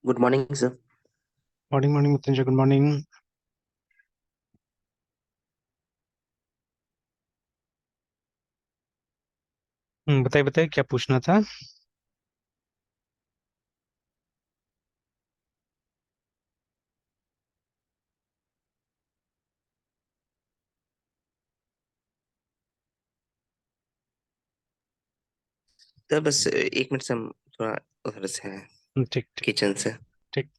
Good morning sir. Morning morning Mrityunjay, good morning. बताइए बताइए, क्या पूछना था? सर बस 1 मिनट से हम थोड़ा उधर से हैं, ठीक ठीक। किचन से। ठीक।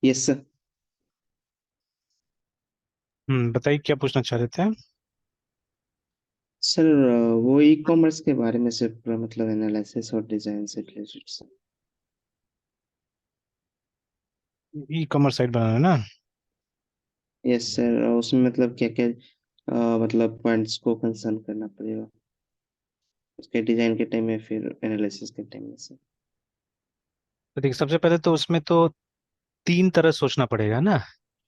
Yes sir. बताइए, क्या पूछना चाह रहे थे? सर वो ई कॉमर्स के बारे में सर, पूरा मतलब एनालिसिस और डिजाइन से related sir. E commerce site बनाना है ना? यस सर, उसमें मतलब क्या क्या मतलब पॉइंट्स को कंसर्न करना पड़ेगा उसके डिजाइन के टाइम में, फिर एनालिसिस के टाइम में सर। तो देखिए, सबसे पहले तो उसमें तो तीन तरह सोचना पड़ेगा ना।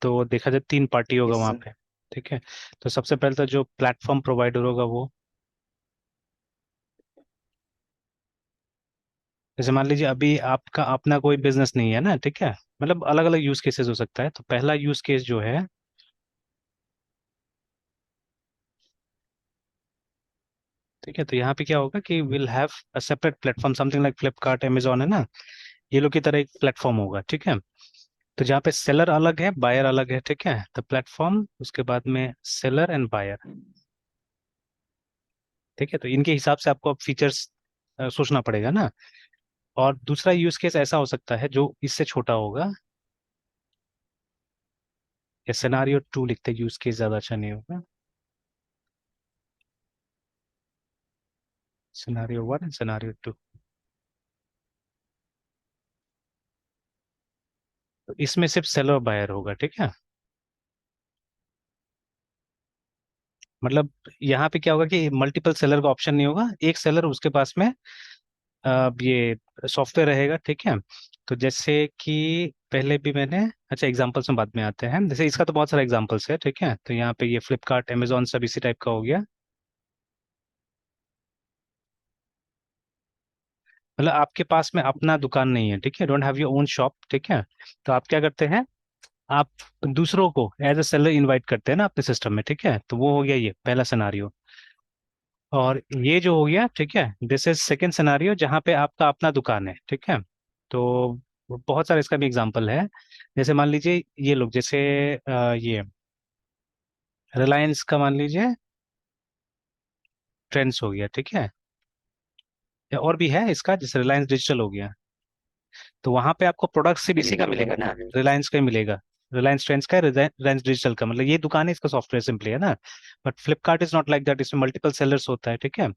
तो देखा जाए, तीन पार्टी होगा यस वहां सर। पे। ठीक है। तो सबसे पहले तो जो प्लेटफॉर्म प्रोवाइडर होगा वो, जैसे मान लीजिए अभी आपका अपना कोई बिजनेस नहीं है ना, ठीक है। मतलब अलग अलग यूज केसेस हो सकता है। तो पहला यूज केस जो है, ठीक है, तो यहाँ पे क्या होगा कि will have a separate platform, something like Flipkart, Amazon है ना, ये लोग की तरह एक प्लेटफॉर्म होगा। ठीक है, तो जहाँ पे सेलर अलग है, बायर अलग है। ठीक है, तो प्लेटफॉर्म, उसके बाद में सेलर एंड बायर। ठीक है, तो इनके हिसाब से आपको अब फीचर्स सोचना पड़ेगा ना। और दूसरा यूज केस ऐसा हो सकता है जो इससे छोटा होगा, या सिनारियो टू लिखते, यूज केस ज्यादा अच्छा नहीं होगा, scenario one and scenario two. तो इसमें सिर्फ सेलर बायर होगा। ठीक है, मतलब यहाँ पे क्या होगा कि मल्टीपल सेलर का ऑप्शन नहीं होगा, एक सेलर उसके पास में ये सॉफ्टवेयर रहेगा। ठीक है, तो जैसे कि पहले भी मैंने, अच्छा एग्जांपल्स में बाद में आते हैं, जैसे इसका तो बहुत सारा एग्जांपल्स है। ठीक है, तो यहाँ पे ये फ्लिपकार्ट, अमेजोन सब इसी टाइप का हो गया। मतलब आपके पास में अपना दुकान नहीं है। ठीक है, don't have your own shop. ठीक है, तो आप क्या करते हैं, आप दूसरों को एज अ सेलर इनवाइट करते हैं ना अपने सिस्टम में। ठीक है, तो वो हो गया ये पहला सिनारियो। और ये जो हो गया, ठीक है, दिस इज सेकंड सिनारियो जहाँ पे आपका अपना दुकान है। ठीक है, तो बहुत सारे इसका भी एग्जांपल है। जैसे मान लीजिए ये लोग, जैसे ये रिलायंस का मान लीजिए ट्रेंड्स हो गया। ठीक है, या और भी है इसका, जैसे रिलायंस डिजिटल हो गया। तो वहां पे आपको प्रोडक्ट सिर्फ इसी का मिलेगा ना, रिलायंस का ही मिलेगा। रिलायंस ट्रेंड्स का, रिलायंस डिजिटल का, मतलब ये दुकान है, इसका सॉफ्टवेयर सिंपली है ना। But Flipkart is not like that, इसमें मल्टीपल सेलर्स होता है। ठीक है,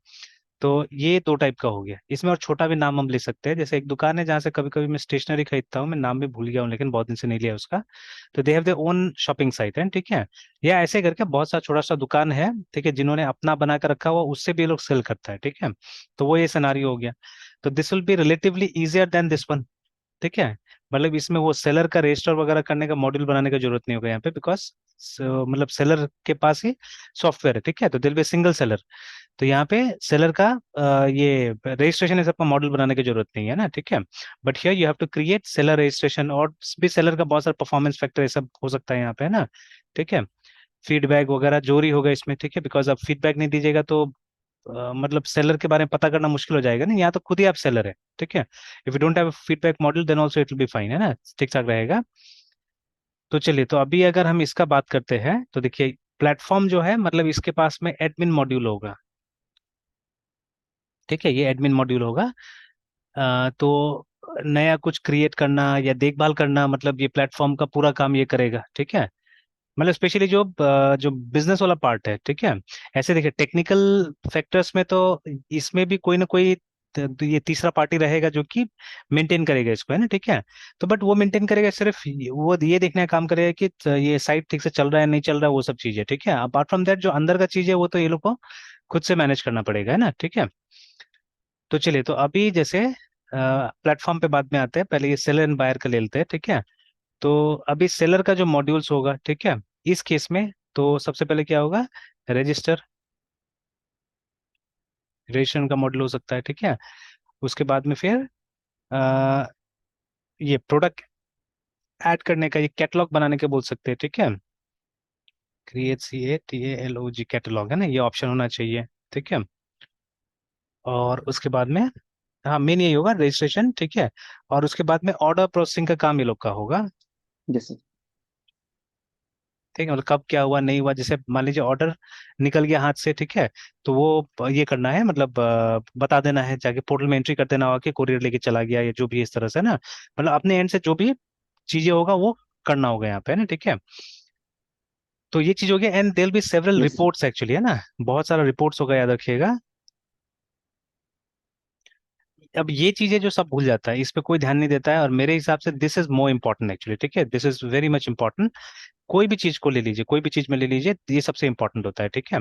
तो ये दो टाइप का हो गया। इसमें और छोटा भी नाम हम ले सकते हैं, जैसे एक दुकान है जहाँ से कभी कभी मैं स्टेशनरी खरीदता हूँ, मैं नाम भी भूल गया हूँ लेकिन बहुत दिन से नहीं लिया उसका। तो they have their own shopping site है। ठीक है, या ऐसे करके बहुत सा छोटा सा दुकान है, ठीक है, जिन्होंने अपना बना कर रखा हुआ, उससे भी ये लोग सेल करता है। ठीक है, तो वो ये सिनारियो हो गया। तो this will be relatively easier than this one. ठीक है, मतलब इसमें वो सेलर का रजिस्टर वगैरह करने का मॉड्यूल बनाने का जरूरत नहीं होगा यहाँ पे, बिकॉज मतलब सेलर के पास ही सॉफ्टवेयर है। ठीक है, तो दिल बी सिंगल सेलर। तो यहाँ पे सेलर का ये रजिस्ट्रेशन इस सबका मॉडल बनाने की जरूरत नहीं है ना। ठीक है, but here you have to create seller registration, और भी सेलर का बहुत सारा परफॉर्मेंस फैक्टर ये सब हो सकता है यहाँ पे, है ना। ठीक है, फीडबैक वगैरह जोरी होगा इसमें। ठीक है, बिकॉज आप फीडबैक नहीं दीजिएगा तो मतलब सेलर के बारे में पता करना मुश्किल हो जाएगा ना, यहाँ तो खुद ही आप सेलर है। ठीक है, if you don't have feedback model then also it will be fine, है ना, ठीक ठाक रहेगा। तो चलिए, तो अभी अगर हम इसका बात करते हैं तो देखिए, प्लेटफॉर्म जो है मतलब इसके पास में एडमिन मॉड्यूल होगा। ठीक है, ये एडमिन मॉड्यूल होगा। तो नया कुछ क्रिएट करना या देखभाल करना, मतलब ये प्लेटफॉर्म का पूरा काम ये करेगा। ठीक है, मतलब स्पेशली जो बिजनेस वाला पार्ट है। ठीक है, ऐसे देखिए टेक्निकल फैक्टर्स में तो इसमें भी कोई ना कोई तो ये तीसरा पार्टी रहेगा जो कि मेंटेन करेगा इसको, है ना। ठीक है, तो बट वो मेंटेन करेगा सिर्फ वो ये देखने का काम करेगा कि ये साइट ठीक से चल रहा है नहीं चल रहा है, वो सब चीजें। ठीक है, अपार्ट फ्रॉम दैट जो अंदर का चीज है वो तो ये लोग को खुद से मैनेज करना पड़ेगा, है ना। ठीक है, तो चलिए, तो अभी जैसे प्लेटफॉर्म पे बाद में आते हैं, पहले ये सेलर एंड बायर का ले लेते हैं। ठीक है, तो अभी सेलर का जो मॉड्यूल्स होगा, ठीक है, इस केस में तो सबसे पहले क्या होगा, रजिस्टर, रजिस्ट्रेशन का मॉड्यूल हो सकता है। ठीक है, उसके बाद में फिर अ, ये प्रोडक्ट ऐड करने का, ये कैटलॉग बनाने के बोल सकते हैं। ठीक है, क्रिएट CATALOG कैटलॉग, है ना, ये ऑप्शन होना चाहिए। ठीक है, और उसके बाद में, हाँ मेन यही होगा रजिस्ट्रेशन। ठीक है, और उसके बाद में ऑर्डर प्रोसेसिंग का काम ये लोग का होगा। जैसे ठीक है, मतलब कब क्या हुआ नहीं हुआ, जैसे मान लीजिए ऑर्डर निकल गया हाथ से। ठीक है, तो वो ये करना है, मतलब बता देना है, जाके पोर्टल में एंट्री कर देना होगा कि कोरियर लेके चला गया या जो भी इस तरह से ना, मतलब अपने एंड से जो भी चीजें होगा वो करना होगा यहाँ पे, है ना। ठीक है, तो ये चीज हो गया, and there be several yes sir. Reports actually, है ना, बहुत सारा रिपोर्ट्स होगा, याद रखिएगा। अब ये चीजें जो सब भूल जाता है, इस पे कोई ध्यान नहीं देता है, और मेरे हिसाब से this is more important actually. ठीक है, this is very much important. कोई भी चीज को ले लीजिए, कोई भी चीज में ले लीजिए, ये सबसे इंपॉर्टेंट होता है। ठीक है,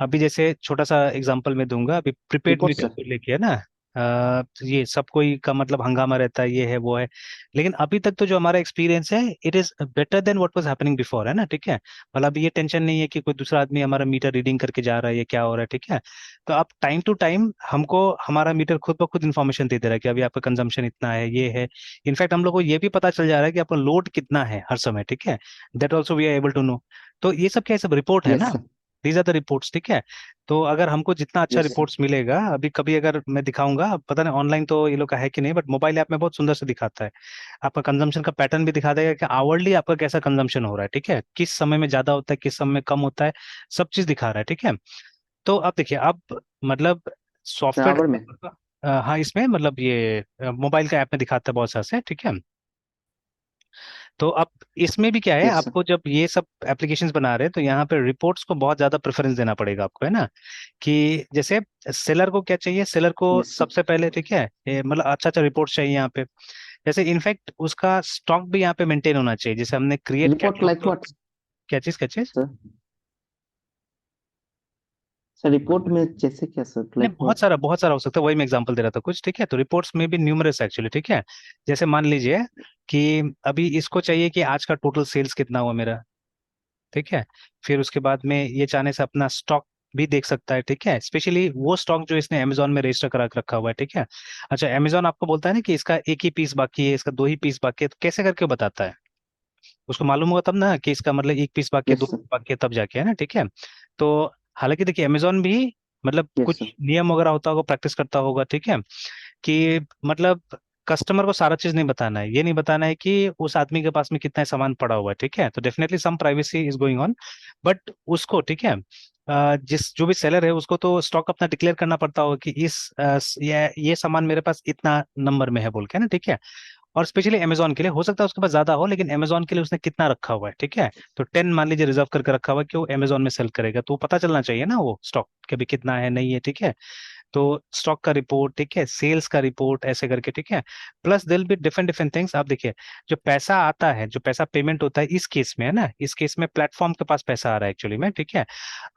अभी जैसे छोटा सा एग्जांपल मैं दूंगा, अभी प्रीपेड रिपोर्ट मीटर सर। को लेके, है ना। ये सब कोई का मतलब हंगामा रहता है, ये है वो है, लेकिन अभी तक तो जो हमारा एक्सपीरियंस है, it is better than what was happening before, है ना। ठीक है, मतलब अभी ये टेंशन नहीं है कि कोई दूसरा आदमी हमारा मीटर रीडिंग करके जा रहा है, ये क्या हो रहा है। ठीक है, तो आप टाइम टू टाइम हमको हमारा मीटर खुद ब खुद इन्फॉर्मेशन दे दे रहा है कि अभी आपका कंजम्पशन इतना है, ये है। इनफैक्ट हम लोग को ये भी पता चल जा रहा है कि आपका लोड कितना है हर समय। ठीक है, that also we are able to know. तो ये सब क्या है, सब रिपोर्ट है यस ना। Sir. These are the reports, ठीक है। तो अगर हमको जितना अच्छा यस सर। रिपोर्ट्स मिलेगा, अभी कभी अगर मैं दिखाऊंगा, अब पता नहीं ऑनलाइन तो ये लोग का है कि नहीं, बट मोबाइल ऐप में बहुत सुंदर से दिखाता है। आपका कंजम्पशन का पैटर्न भी दिखा देगा कि आवरली आपका कैसा कंजम्पशन हो रहा है, ठीक है, किस समय में ज्यादा होता है, किस समय में कम होता है, सब चीज दिखा रहा है, ठीक है। तो अब देखिए, अब मतलब सॉफ्टवेयर, बराबर में। हाँ, इसमें मतलब ये मोबाइल का ऐप में दिखाता है बहुत सारा से, ठीक है। तो अब इसमें भी क्या है, यस सर। आपको जब ये सब एप्लीकेशंस बना रहे हैं तो यहाँ पे रिपोर्ट्स को बहुत ज्यादा प्रेफरेंस देना पड़ेगा आपको, है ना। कि जैसे सेलर को क्या चाहिए, सेलर को यस सर। सबसे पहले, ठीक है, मतलब अच्छा अच्छा रिपोर्ट चाहिए यहाँ पे। जैसे इनफैक्ट उसका स्टॉक भी यहाँ पे मेंटेन होना चाहिए, जैसे हमने क्रिएट रिपोर्ट कैटलॉग लाइक तो, व्हाट क्या चीज सर? सर रिपोर्ट में जैसे क्या सर, नहीं, लाइक बहुत व्हाट? सारा बहुत सारा हो सकता है, वही मैं एग्जांपल दे रहा था कुछ, ठीक है। तो रिपोर्ट्स में भी न्यूमरस एक्चुअली, ठीक है। जैसे मान लीजिए कि अभी इसको चाहिए कि आज का टोटल सेल्स कितना हुआ मेरा, ठीक है। फिर उसके बाद में ये चाहने से अपना स्टॉक भी देख सकता है, ठीक है, स्पेशली वो स्टॉक जो इसने अमेजोन में रजिस्टर करा के रखा हुआ है, ठीक है। अच्छा, अमेजोन आपको बोलता है ना कि इसका एक ही पीस बाकी है, इसका दो ही पीस बाकी है, तो कैसे करके वो बताता है? उसको मालूम होगा तब ना कि इसका मतलब एक पीस बाकी है, दो यस सर। पीस बाकी है, तब जाके, है ना, ठीक है। तो हालांकि देखिए, अमेजोन भी मतलब यस कुछ सर। नियम वगैरह होता होगा, प्रैक्टिस करता होगा, ठीक है। कि मतलब कस्टमर को सारा चीज नहीं बताना है, ये नहीं बताना है कि उस आदमी के पास में कितना सामान पड़ा हुआ है, ठीक है। तो definitely some privacy is going on, but उसको, ठीक है, जिस जो भी सेलर है उसको तो स्टॉक अपना डिक्लेयर करना पड़ता होगा कि ये सामान मेरे पास इतना नंबर में है बोल के ना, ठीक है। और स्पेशली अमेजोन के लिए हो सकता है उसके पास ज्यादा हो, लेकिन अमेजोन के लिए उसने कितना रखा हुआ है, ठीक है। तो 10 मान लीजिए रिजर्व करके रखा हुआ है कि वो अमेजोन में सेल करेगा, तो वो पता चलना चाहिए ना वो स्टॉक के भी कितना है, नहीं है, ठीक है। तो स्टॉक का रिपोर्ट, ठीक है, सेल्स का रिपोर्ट, ऐसे करके, ठीक है। प्लस दिल बी डिफरेंट डिफरेंट थिंग्स। आप देखिए, जो पैसा आता है, जो पैसा पेमेंट होता है, इस केस में है ना, इस केस में प्लेटफॉर्म के पास पैसा आ रहा है एक्चुअली में, ठीक है।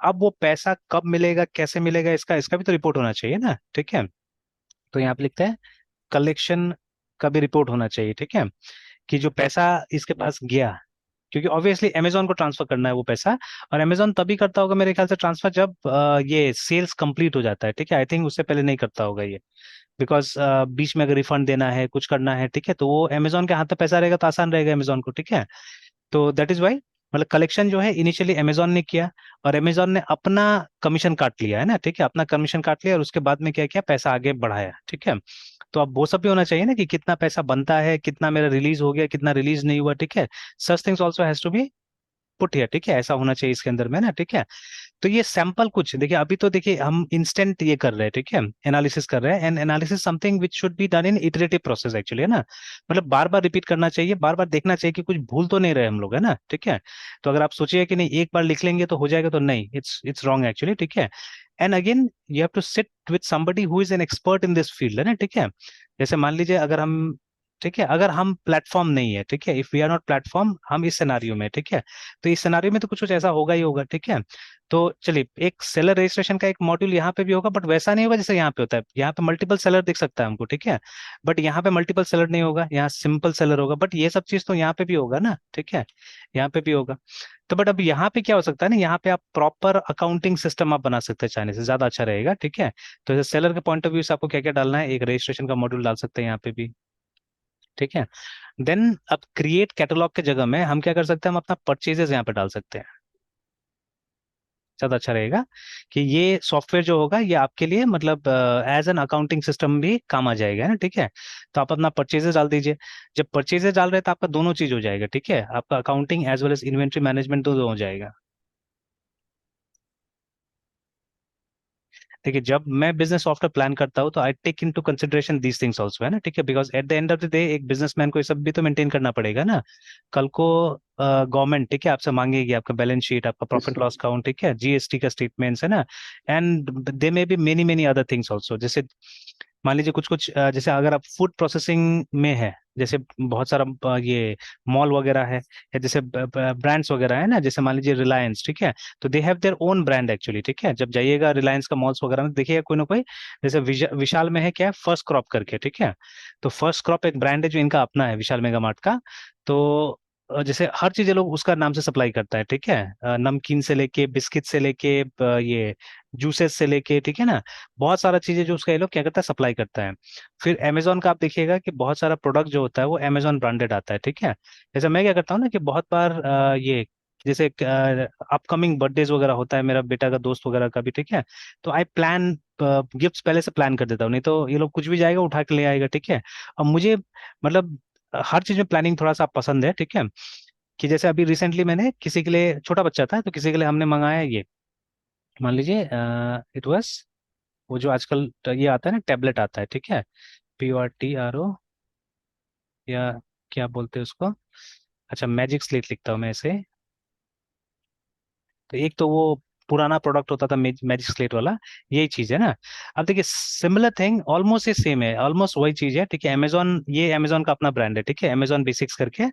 अब वो पैसा कब मिलेगा, कैसे मिलेगा, इसका इसका भी तो रिपोर्ट होना चाहिए ना, ठीक है। तो यहाँ पे लिखते हैं कलेक्शन का भी रिपोर्ट होना चाहिए, ठीक है, कि जो पैसा इसके पास गया, क्योंकि ऑब्वियसली अमेजोन को ट्रांसफर करना है वो पैसा। और अमेजोन तभी करता होगा मेरे ख्याल से ट्रांसफर जब ये सेल्स कंप्लीट हो जाता है, ठीक है। आई थिंक उससे पहले नहीं करता होगा ये, बिकॉज बीच में अगर रिफंड देना है, कुछ करना है, ठीक है, तो वो अमेजोन के हाथ में पैसा रहेगा तो आसान रहेगा अमेजोन को, ठीक है। तो दैट इज वाई मतलब कलेक्शन जो है इनिशियली अमेजोन ने किया, और अमेजोन ने अपना कमीशन काट लिया, है ना, ठीक है, अपना कमीशन काट लिया, और उसके बाद में क्या किया, पैसा आगे बढ़ाया, ठीक है। तो अब वो सब भी होना चाहिए ना कि कितना पैसा बनता है, कितना मेरा रिलीज हो गया, कितना रिलीज नहीं हुआ, ठीक है। Such things also has to be put here, ठीक है, ऐसा होना चाहिए इसके अंदर में ना, ठीक है। तो ये सैंपल कुछ देखिए, अभी तो देखिए हम इंस्टेंट ये कर रहे हैं, ठीक है, एनालिसिस कर रहे हैं, and analysis something which should be done in iterative process actually, है ना। मतलब बार बार रिपीट करना चाहिए, बार बार देखना चाहिए कि कुछ भूल तो नहीं रहे हम लोग, है ना, ठीक है। तो अगर आप सोचिए कि नहीं एक बार लिख लेंगे तो हो जाएगा, तो नहीं, इट्स रॉन्ग एक्चुअली, ठीक है। And again you have to sit with somebody who is an expert in this field, है ना, ठीक है। जैसे मान लीजिए अगर हम, ठीक है, अगर हम प्लेटफॉर्म नहीं है, ठीक है, if we are not platform, हम इस सिनारियो में, ठीक है, तो इस सिनारियो में तो कुछ कुछ ऐसा होगा ही होगा, ठीक है। तो चलिए, एक सेलर रजिस्ट्रेशन का एक मॉड्यूल यहाँ पे भी होगा, बट वैसा नहीं होगा जैसे यहाँ पे होता है, यहाँ पे मल्टीपल सेलर दिख सकता है हमको, ठीक है। बट यहाँ पे मल्टीपल सेलर नहीं होगा, यहाँ सिंपल सेलर होगा, बट ये सब चीज तो यहाँ पे भी होगा ना, ठीक है, यहाँ पे भी होगा। तो बट अब यहाँ पे क्या हो सकता है ना, यहाँ पे आप प्रॉपर अकाउंटिंग सिस्टम आप बना सकते हैं, चाहने से ज्यादा अच्छा रहेगा, ठीक है। तो जैसे सेलर के पॉइंट ऑफ व्यू से आपको क्या क्या डालना है, एक रजिस्ट्रेशन का मॉड्यूल डाल सकते हैं यहाँ पे भी, ठीक है। देन अब क्रिएट कैटलॉग के जगह में हम क्या कर सकते हैं, हम अपना परचेजेस यहाँ पे डाल सकते हैं, ज्यादा अच्छा रहेगा। कि ये सॉफ्टवेयर जो होगा ये आपके लिए मतलब एज एन अकाउंटिंग सिस्टम भी काम आ जाएगा, है ना, ठीक है। तो आप अपना परचेजेस डाल दीजिए। जब परचेजेस डाल रहे हैं तो आपका दोनों चीज हो जाएगा, ठीक है, आपका accounting as well as inventory management दोनों हो जाएगा। देखिए, जब मैं बिजनेस सॉफ्टवेयर प्लान करता हूँ तो I take into consideration these things also, है ना, ठीक है, because at the end of the day एक बिजनेसमैन को ये सब भी तो मेंटेन करना पड़ेगा ना। कल को गवर्नमेंट, ठीक है, आपसे मांगेगी आपका बैलेंस शीट, आपका yes profit sir. Loss account, ठीक है, जीएसटी का स्टेटमेंट्स, है ना। And they may be many many other things also, जैसे मान लीजिए कुछ कुछ जैसे अगर आप फूड प्रोसेसिंग में है, जैसे बहुत सारा ये मॉल वगैरह है, या जैसे ब्रांड्स वगैरह है ना, जैसे मान लीजिए रिलायंस, ठीक है। तो they have their own brand actually, ठीक है। जब जाइएगा रिलायंस का मॉल्स वगैरह में देखिएगा कोई ना कोई, जैसे विशाल में है क्या है, फर्स्ट क्रॉप करके, ठीक है। तो फर्स्ट क्रॉप एक ब्रांड है जो इनका अपना है, विशाल मेगा मार्ट का। तो जैसे हर चीज ये लोग उसका नाम से सप्लाई करता है, ठीक है। नमकीन से लेके बिस्किट से लेके ये जूसेस से लेके, ठीक है ना, बहुत सारा चीजें जो उसका ये लोग क्या करता है, सप्लाई करता है। फिर अमेजोन का आप देखिएगा कि बहुत सारा प्रोडक्ट जो होता है वो अमेजोन ब्रांडेड आता है, ठीक है। जैसे मैं क्या करता हूँ ना कि बहुत बार ये जैसे अपकमिंग बर्थडेज वगैरह होता है मेरा बेटा का दोस्त वगैरह का भी, ठीक है, तो आई प्लान गिफ्ट्स पहले से प्लान कर देता हूँ, नहीं तो ये लोग कुछ भी जाएगा उठा के ले आएगा, ठीक है। अब मुझे मतलब हर चीज में प्लानिंग थोड़ा सा पसंद है, ठीक है। कि जैसे अभी रिसेंटली मैंने किसी के लिए, छोटा बच्चा था तो किसी के लिए हमने मंगाया ये, मान लीजिए इट वाज, वो जो आजकल ये आता है ना, टैबलेट आता है, ठीक है, PORTRO, या क्या बोलते हैं उसको, अच्छा मैजिक स्लेट लिखता हूँ मैं इसे। तो एक तो वो पुराना प्रोडक्ट होता था मैजिक स्लेट वाला, यही चीज है ना। अब देखिए सिमिलर थिंग, ऑलमोस्ट ये सेम है, ऑलमोस्ट वही चीज है, ठीक है। अमेजोन, ये अमेजोन का अपना ब्रांड है, ठीक है, अमेजोन बेसिक्स करके।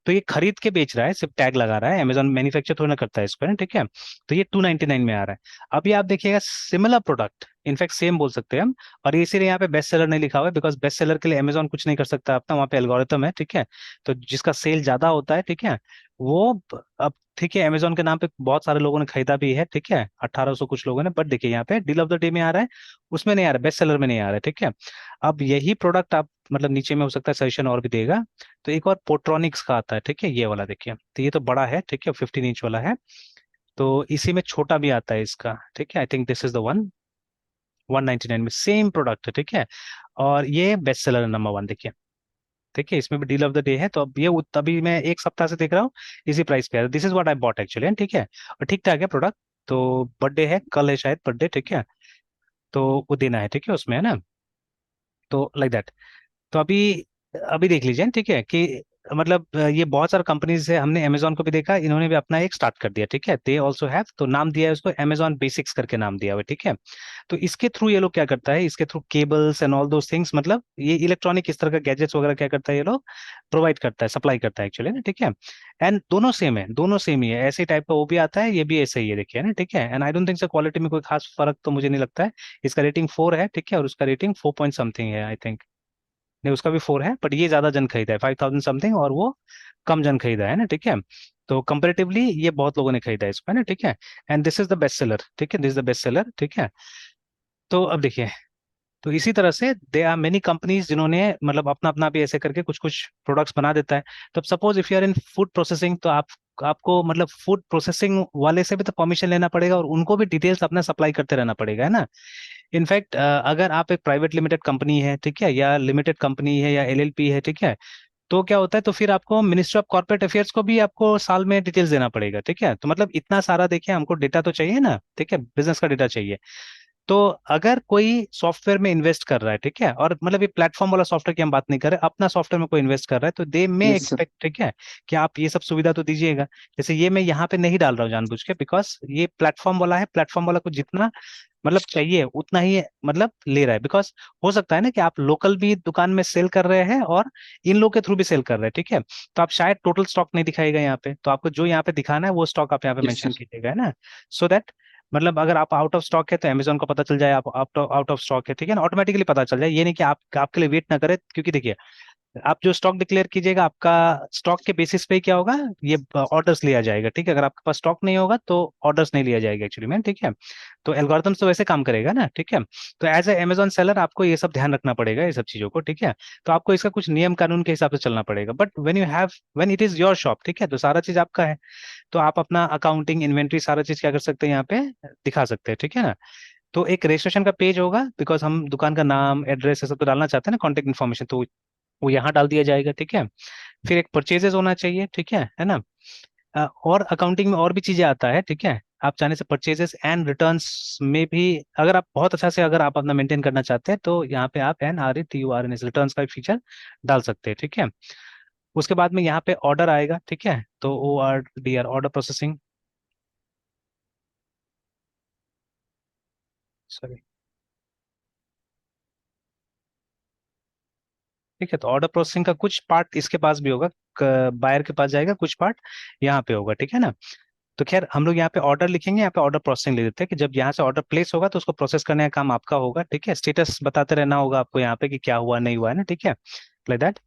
तो ये खरीद के बेच रहा है, सिर्फ टैग लगा रहा है, अमेजोन मैन्युफैक्चर थोड़ा ना करता है इसको, है ना, ठीक है। तो ये 299 में आ रहा है। अभी आप देखिएगा सिमिलर प्रोडक्ट, इनफैक्ट सेम बोल सकते हैं हम। और ये इसीलिए यहाँ पे बेस्ट सेलर नहीं लिखा हुआ है, बिकॉज बेस्ट सेलर के लिए अमेजोन कुछ नहीं कर सकता अपना, वहाँ पे एल्गोरिथम है, ठीक है। तो जिसका सेल ज्यादा होता है, ठीक है, वो अब, ठीक है, अमेजोन के नाम पे बहुत सारे लोगों ने खरीदा भी है, ठीक है, 1800 कुछ लोगों ने, बट देखिए यहाँ पे डील ऑफ द डे में आ रहा है, उसमें नहीं आ रहा, बेस्ट सेलर में नहीं आ रहा है, ठीक है। अब यही प्रोडक्ट आप मतलब नीचे में हो सकता है सजेशन और भी देगा, तो एक और पोट्रॉनिक्स का आता है, ठीक है, ये वाला देखिए, तो ये तो बड़ा है, ठीक है, 15 इंच वाला है। तो इसी में छोटा भी आता है इसका, ठीक है, I think this is the one, 199 में सेम प्रोडक्ट है, ठीक है। और ये बेस्ट सेलर नंबर वन देखिए, ठीक है, इसमें भी डील ऑफ द डे है, तो अब ये अभी मैं एक सप्ताह से देख रहा हूँ इसी प्राइस पे है, this is what I bought actually, ठीक है। और ठीक ठाक है प्रोडक्ट। तो बर्थडे है, कल है शायद बर्थडे, ठीक है, तो वो देना है, ठीक है, उसमें है ना, तो लाइक दैट। तो अभी अभी देख लीजिए, ठीक है, कि मतलब ये बहुत सारे कंपनीज है, हमने अमेजोन को भी देखा, इन्होंने भी अपना एक स्टार्ट कर दिया, ठीक है, दे ऑल्सो हैव, तो नाम दिया है उसको अमेजोन बेसिक्स करके नाम दिया हुआ है, ठीक है। तो इसके थ्रू ये लोग क्या करता है, इसके through cables and all those things, मतलब ये इलेक्ट्रॉनिक इस तरह का गैजेट्स वगैरह क्या करता है, ये लोग प्रोवाइड करता है, सप्लाई करता है एक्चुअली ना, ठीक है। एंड दोनों सेम है, दोनों सेम ही है, ऐसे टाइप का वो भी आता है, ये भी ऐसे ही है, देखिए ना, ठीक है। And I don't think so quality में कोई खास फर्क तो मुझे नहीं लगता है। इसका रेटिंग 4 है, ठीक है, और उसका रेटिंग 4 पॉइंट समथिंग है आई थिंक। नहीं, उसका भी 4 है, बट ये ज्यादा जन खरीदा है, 5000 समथिंग, और वो कम जन खरीदा है ना, ठीक है। तो कंपेरेटिवली ये बहुत लोगों ने खरीदा है इसको, है ना, ठीक है। And this is the best seller, ठीक है, this is the best seller, ठीक है। तो अब देखिए, तो इसी तरह से दे आर मेनी कंपनीज जिन्होंने मतलब अपना अपना भी ऐसे करके कुछ कुछ प्रोडक्ट्स बना देता है। तो अब suppose if you are in food processing, तो आप आपको मतलब फूड प्रोसेसिंग वाले से भी तो परमिशन लेना पड़ेगा, और उनको भी डिटेल्स अपना सप्लाई करते रहना पड़ेगा, है ना। इनफैक्ट अगर आप एक प्राइवेट लिमिटेड कंपनी है, ठीक है, या लिमिटेड कंपनी है, या LLP है, ठीक है, तो क्या होता है, तो फिर आपको मिनिस्ट्री ऑफ कॉर्पोरेट अफेयर्स को भी आपको साल में डिटेल्स देना पड़ेगा, ठीक है। तो मतलब इतना सारा देखिए, हमको डेटा तो चाहिए ना, ठीक है, बिजनेस का डेटा चाहिए। तो अगर कोई सॉफ्टवेयर में इन्वेस्ट कर रहा है, ठीक है, और मतलब ये प्लेटफॉर्म वाला सॉफ्टवेयर की हम बात नहीं कर रहे, अपना सॉफ्टवेयर में कोई इन्वेस्ट कर रहा है, तो दे मे यस सर। एक्सपेक्ट, ठीक है, कि आप ये सब सुविधा तो दीजिएगा। जैसे ये मैं यहाँ पे नहीं डाल रहा हूँ जानबूझ के, बिकॉज ये प्लेटफॉर्म वाला है, प्लेटफॉर्म वाला को जितना मतलब चाहिए उतना ही मतलब ले रहा है, बिकॉज हो सकता है ना कि आप लोकल भी दुकान में सेल कर रहे हैं और इन लोग के थ्रू भी सेल कर रहे हैं, ठीक है। तो आप शायद टोटल स्टॉक नहीं दिखाएगा यहाँ पे, तो आपको जो यहाँ पे दिखाना है वो स्टॉक आप यहाँ पे यस मेंशन सर। कीजिएगा, है ना। सो दैट मतलब अगर आप आउट ऑफ स्टॉक है तो अमेजोन को पता चल जाए आप आउट ऑफ स्टॉक है, ठीक है ना, ऑटोमेटिकली पता चल जाए, ये नहीं कि आप आपके लिए वेट ना करे, क्योंकि देखिए आप जो स्टॉक डिक्लेयर कीजिएगा, आपका स्टॉक के बेसिस पे क्या होगा, ये ऑर्डर्स लिया जाएगा, ठीक है। अगर आपके पास स्टॉक नहीं होगा तो ऑर्डर्स नहीं लिया जाएगा एक्चुअली में, ठीक है। तो एल्गोरिथम्स तो वैसे काम करेगा ना, ठीक है। तो एज ए अमेजोन सेलर आपको ये सब ध्यान रखना पड़ेगा, ये सब चीजों को, ठीक है। तो आपको इसका कुछ नियम कानून के हिसाब से चलना पड़ेगा, but when it is your shop, ठीक है, तो सारा चीज आपका है। तो आप अपना अकाउंटिंग, इन्वेंट्री, सारा चीज क्या कर सकते हैं यहाँ पे दिखा सकते हैं, ठीक है ना। तो एक रजिस्ट्रेशन का पेज होगा, बिकॉज हम दुकान का नाम, एड्रेस, ये सब तो डालना चाहते हैं ना, कॉन्टेक्ट इन्फॉर्मेशन, तो वो यहाँ डाल दिया जाएगा, ठीक है। फिर एक परचेजेस होना चाहिए, ठीक है ना। और अकाउंटिंग में और भी चीजें आता है, ठीक है। आप चाहने से परचेजेस एंड रिटर्न्स में भी, अगर आप बहुत अच्छा से अगर आप अपना मेंटेन करना चाहते हैं, तो यहाँ पे आप NRETURNS रिटर्न्स का फीचर डाल सकते हैं, ठीक है। उसके बाद में यहाँ पे ऑर्डर आएगा, ठीक है, तो ORDR, ऑर्डर प्रोसेसिंग, सॉरी, ठीक है। तो ऑर्डर प्रोसेसिंग का कुछ पार्ट इसके पास भी होगा, बायर के पास जाएगा, कुछ पार्ट यहाँ पे होगा, ठीक है ना। तो खैर हम लोग यहाँ पे ऑर्डर लिखेंगे, यहाँ पे ऑर्डर प्रोसेसिंग ले देते हैं, कि जब यहाँ से ऑर्डर प्लेस होगा तो उसको प्रोसेस करने का काम आपका होगा, ठीक है। स्टेटस बताते रहना होगा आपको यहाँ पे कि क्या हुआ नहीं हुआ है ना, ठीक है, लाइक दैट।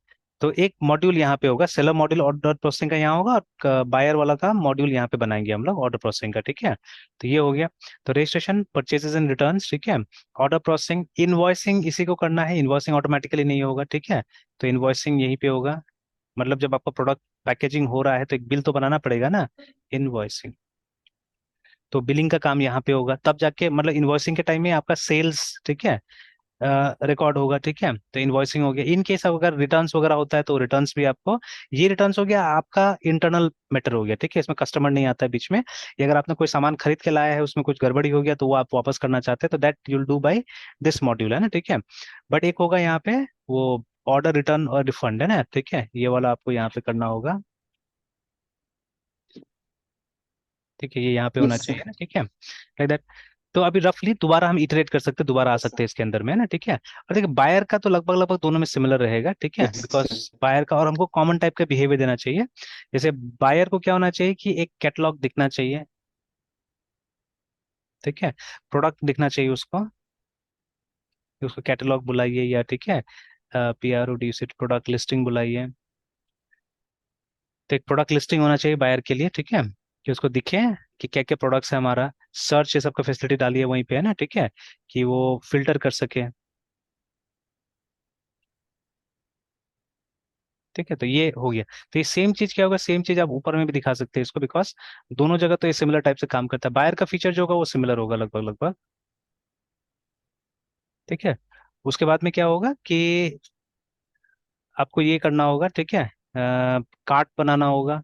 तो एक मॉड्यूल यहाँ पे होगा, सेलर मॉड्यूल ऑर्डर प्रोसेसिंग का यहाँ होगा, और बायर वाला का मॉड्यूल यहाँ पे बनाएंगे हम लोग ऑर्डर प्रोसेसिंग का, ठीक है। तो ये हो गया। तो रजिस्ट्रेशन, परचेजेस एंड रिटर्न्स, ठीक है, ऑर्डर प्रोसेसिंग, इनवॉइसिंग इसी को करना है, इनवॉइसिंग ऑटोमेटिकली नहीं होगा, ठीक है। तो इनवॉइसिंग यहीं पे होगा, मतलब जब आपका प्रोडक्ट पैकेजिंग हो रहा है तो एक बिल तो बनाना पड़ेगा ना, इनवॉइसिंग। तो बिलिंग का काम यहाँ पे होगा, तब जाके मतलब इनवॉइसिंग के टाइम में आपका सेल्स, ठीक है, रिकॉर्ड होगा, ठीक है। तो इनवॉइसिंग हो गया। इन केस अगर रिटर्न्स वगैरह होता है तो रिटर्न्स भी आपको, ये रिटर्न्स हो गया आपका इंटरनल मैटर हो गया, ठीक है, इसमें कस्टमर नहीं आता है बीच में। ये अगर आपने कोई सामान खरीद के लाया है, उसमें कुछ गड़बड़ी हो गया तो वो आप वापस करना चाहते हैं, तो that you'll do by this module, है ना, ठीक है। बट एक होगा यहाँ पे वो ऑर्डर रिटर्न और रिफंड, है ना, ठीक है, ये वाला आपको यहाँ पे करना होगा, ठीक है, ये यहाँ पे होना यस सर। चाहिए ना, ठीक है, लाइक दैट। तो अभी रफली दोबारा हम इटरेट कर सकते हैं, दोबारा आ सकते हैं इसके अंदर में, है ना, ठीक है। और देखिए बायर का तो लगभग लगभग दोनों में सिमिलर रहेगा, ठीक है, यस बिकॉज सर। बायर का, और हमको कॉमन टाइप का बिहेवियर देना चाहिए। जैसे बायर को क्या होना चाहिए कि एक कैटलॉग दिखना चाहिए, ठीक है, प्रोडक्ट दिखना चाहिए उसको, उसको कैटलॉग बुलाइए, या ठीक है, PROD से प्रोडक्ट लिस्टिंग बुलाइए। तो एक प्रोडक्ट लिस्टिंग होना चाहिए बायर के लिए, ठीक है, कि उसको दिखे कि क्या क्या प्रोडक्ट्स है हमारा। सर्च ये सबका फैसिलिटी डालिए वहीं पे, है ना, ठीक है, कि वो फिल्टर कर सके, ठीक है। तो ये हो गया। तो ये सेम चीज क्या होगा, सेम चीज आप ऊपर में भी दिखा सकते हैं इसको, बिकॉज दोनों जगह तो ये सिमिलर टाइप से काम करता है। बायर का फीचर जो होगा वो सिमिलर होगा लगभग लगभग, ठीक है। उसके बाद में क्या होगा कि आपको ये करना होगा, ठीक है, कार्ट बनाना होगा,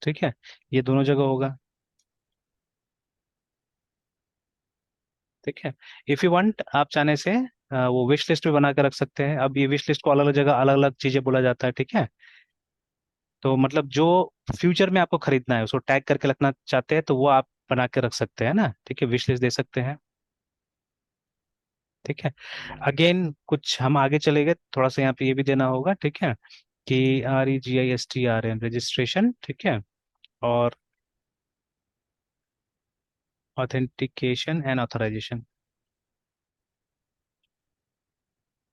ठीक है, ये दोनों जगह होगा, ठीक है। इफ यू वांट, आप चाहने से वो विश लिस्ट भी बना के रख सकते हैं। अब ये विश लिस्ट को अलग अलग जगह अलग अलग चीजें बोला जाता है, ठीक है। तो मतलब जो फ्यूचर में आपको खरीदना है उसको टैग करके रखना चाहते हैं तो वो आप बना के रख सकते हैं ना, ठीक है, विश लिस्ट दे सकते हैं, ठीक है। अगेन कुछ हम आगे चले गए, थोड़ा सा यहाँ पे ये भी देना होगा, ठीक है, कि REGISTRN रजिस्ट्रेशन, ठीक है, और ऑथेंटिकेशन एंड ऑथराइजेशन,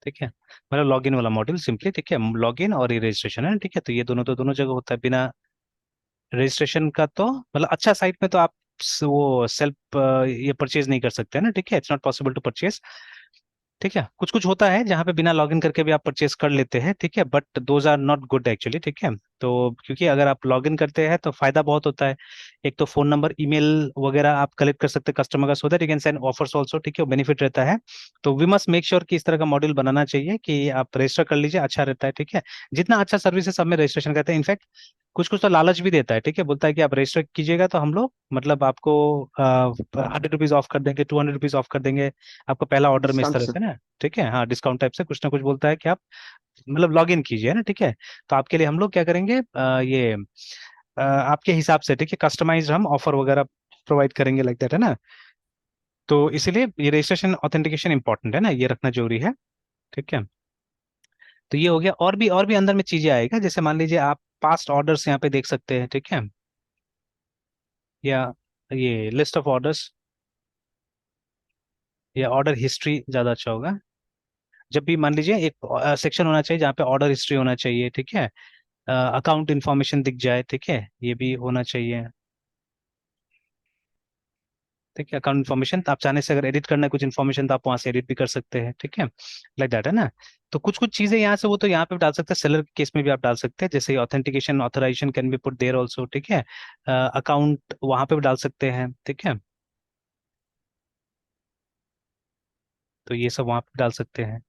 ठीक है, मतलब लॉगिन वाला मॉड्यूल सिंपली, ठीक है, लॉगिन और ये रजिस्ट्रेशन है, ठीक है। तो ये दोनों तो दोनों जगह होता है। बिना रजिस्ट्रेशन का तो मतलब अच्छा साइट में तो आप वो सेल्फ ये परचेज नहीं कर सकते हैं ना, ठीक है, it's not possible to purchase, ठीक है। कुछ कुछ होता है जहाँ पे बिना लॉगिन करके भी आप परचेस कर लेते हैं, ठीक है, but those are not good actually, ठीक है। तो क्योंकि अगर आप लॉगिन करते हैं तो फायदा बहुत होता है। एक तो फोन नंबर, ईमेल वगैरह आप कलेक्ट कर सकते हैं कस्टमर का, so that you can send offers also, ठीक है, बेनिफिट रहता है। तो वी मस्ट मेक श्योर कि इस तरह का मॉड्यूल बनाना चाहिए कि आप रजिस्टर कर लीजिए, अच्छा रहता है, ठीक है। जितना अच्छा सर्विस है सब में रजिस्ट्रेशन करते हैं, इनफैक्ट कुछ कुछ तो लालच भी देता है, ठीक है, बोलता है कि आप रजिस्टर कीजिएगा तो हम लोग मतलब आपको 100 रुपीज ऑफ कर देंगे, 200 रुपीज ऑफ कर देंगे आपको पहला ऑर्डर में, इस डिस्काउंट तरह सर। से ना, ठीक है, हाँ, डिस्काउंट टाइप से कुछ ना कुछ बोलता है कि आप मतलब लॉग इन कीजिए ना, ठीक है। तो आपके लिए हम लोग क्या करेंगे, ये आपके हिसाब से, ठीक है, कस्टमाइज्ड हम ऑफर वगैरह प्रोवाइड करेंगे, लाइक दैट, है ना। तो इसीलिए ये रजिस्ट्रेशन ऑथेंटिकेशन इंपॉर्टेंट है ना, ये रखना जरूरी है, ठीक है। तो ये हो गया। और भी अंदर में चीजें आएगा, जैसे मान लीजिए आप पास्ट ऑर्डर्स यहाँ पे देख सकते हैं, ठीक है, या ये लिस्ट ऑफ ऑर्डर्स, या ऑर्डर हिस्ट्री ज्यादा अच्छा होगा। जब भी मान लीजिए एक सेक्शन होना चाहिए जहाँ पे ऑर्डर हिस्ट्री होना चाहिए, ठीक है, अकाउंट इन्फॉर्मेशन दिख जाए, ठीक है, ये भी होना चाहिए, ठीक है। अकाउंट इन्फॉर्मेशन आप चाहने से अगर एडिट करना है कुछ इन्फॉर्मेशन तो आप वहां से एडिट भी कर सकते हैं, ठीक है, लाइक दैट, है ना। तो कुछ कुछ चीजें यहाँ से वो तो यहाँ पे भी डाल सकते हैं, सेलर के केस में भी आप डाल सकते हैं, जैसे authentication authorisation can be put there also, ठीक है, अकाउंट वहां पे भी डाल सकते हैं, ठीक है। तो ये सब वहां पे डाल सकते हैं।